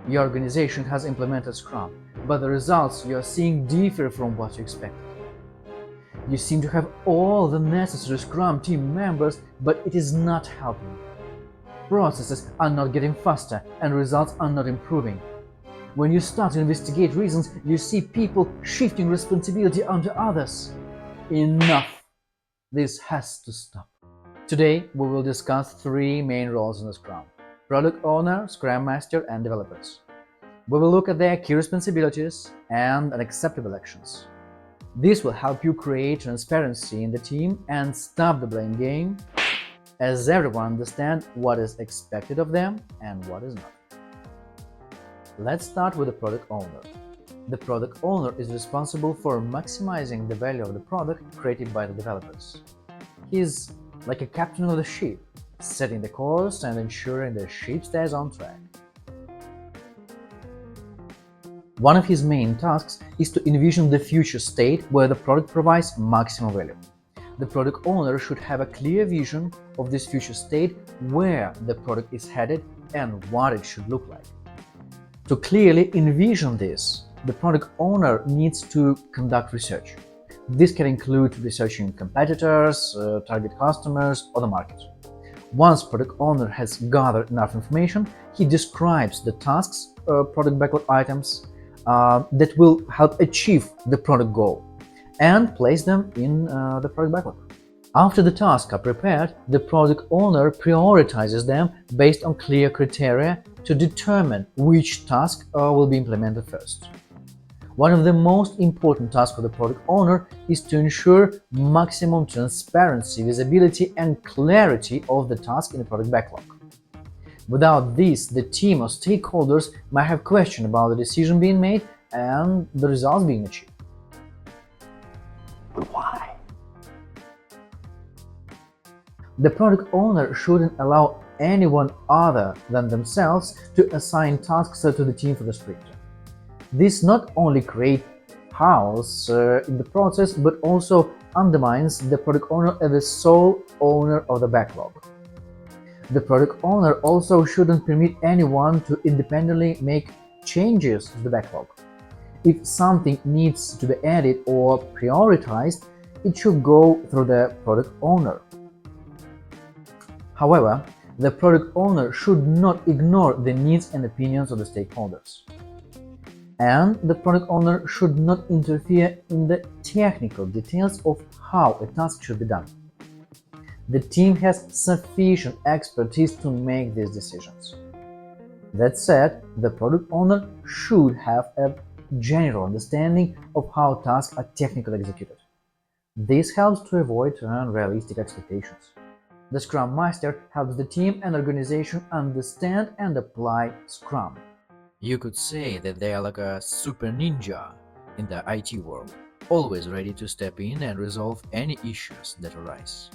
Your organization has implemented Scrum, but the results you are seeing differ from what you expected. You seem to have all the necessary Scrum team members, but it is not helping. Processes are not getting faster and results are not improving. When you start to investigate reasons, you see people shifting responsibility onto others. Enough! This has to stop. Today, we will discuss three main roles in the Scrum: Product Owner, Scrum Master, and Developers. We will look at their key responsibilities and unacceptable actions. This will help you create transparency in the team and stop the blame game, as everyone understands what is expected of them and what is not. Let's start with the product owner. The product owner is responsible for maximizing the value of the product created by the developers. He's like a captain of the ship, setting the course and ensuring the ship stays on track. One of his main tasks is to envision the future state where the product provides maximum value. The product owner should have a clear vision of this future state, where the product is headed and what it should look like. To clearly envision this, the product owner needs to conduct research. This can include researching competitors, target customers, or the market. Once product owner has gathered enough information, he describes the tasks, product backlog items, that will help achieve the product goal and place them in the product backlog. After the tasks are prepared, the product owner prioritizes them based on clear criteria to determine which task will be implemented first. One of the most important tasks for the product owner is to ensure maximum transparency, visibility, and clarity of the task in the product backlog. Without this, the team or stakeholders might have questions about the decision being made and the results being achieved. Why? The product owner shouldn't allow anyone other than themselves to assign tasks to the team for the sprint. This not only creates chaos in the process, but also undermines the product owner as the sole owner of the backlog. The product owner also shouldn't permit anyone to independently make changes to the backlog. If something needs to be added or prioritized, it should go through the product owner. However, the product owner should not ignore the needs and opinions of the stakeholders. And the product owner should not interfere in the technical details of how a task should be done. The team has sufficient expertise to make these decisions. That said, the product owner should have a general understanding of how tasks are technically executed. This helps to avoid unrealistic expectations. The Scrum Master helps the team and organization understand and apply Scrum. You could say that they are like a super ninja in the IT world, always ready to step in and resolve any issues that arise.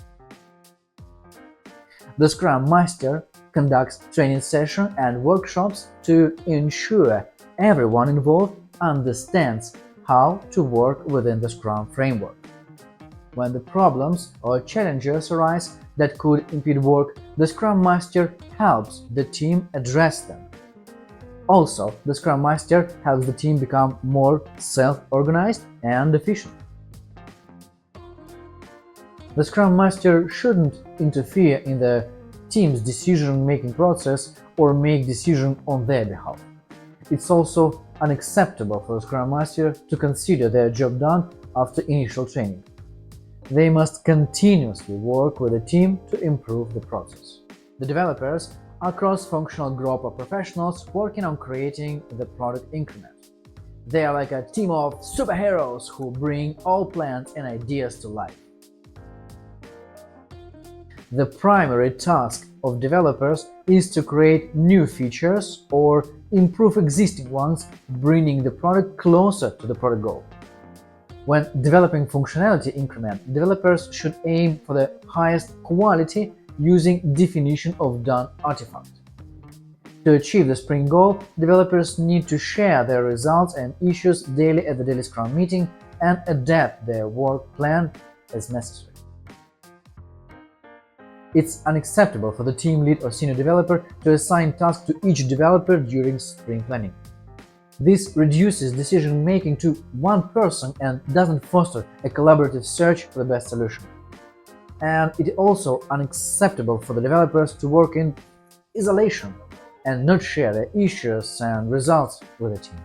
The Scrum Master conducts training sessions and workshops to ensure everyone involved understands how to work within the Scrum framework. When the problems or challenges arise that could impede work, the Scrum Master helps the team address them. Also, the Scrum Master helps the team become more self-organized and efficient. The Scrum Master shouldn't interfere in the team's decision-making process or make decisions on their behalf. It's also unacceptable for the Scrum Master to consider their job done after initial training. They must continuously work with the team to improve the process. The developers are a cross-functional group of professionals working on creating the product increment. They are like a team of superheroes who bring all plans and ideas to life. The primary task of developers is to create new features or improve existing ones, bringing the product closer to the product goal. When developing functionality increment, developers should aim for the highest quality using definition of done artifact. To achieve the sprint goal, developers need to share their results and issues daily at the daily Scrum meeting and adapt their work plan as necessary. It's unacceptable for the team lead or senior developer to assign tasks to each developer during sprint planning. This reduces decision-making to one person and doesn't foster a collaborative search for the best solution. And it is also unacceptable for the developers to work in isolation and not share their issues and results with the team.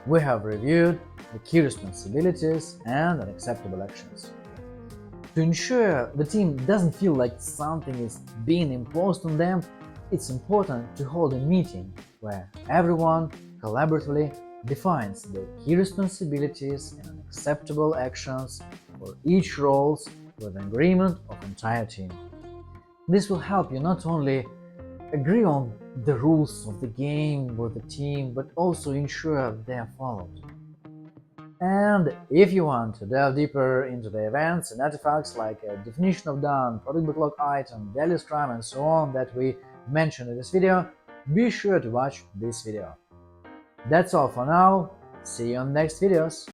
We have reviewed the key responsibilities and unacceptable actions. To ensure the team doesn't feel like something is being imposed on them, it's important to hold a meeting where everyone collaboratively defines the key responsibilities and unacceptable actions for each role with the agreement of the entire team. This will help you not only agree on the rules of the game with the team, but also ensure they are followed. And if you want to delve deeper into the events and artifacts like a definition of done, product backlog item, daily scrum, and so on that we mentioned in this video, be sure to watch this video. That's all for now. See you on next videos.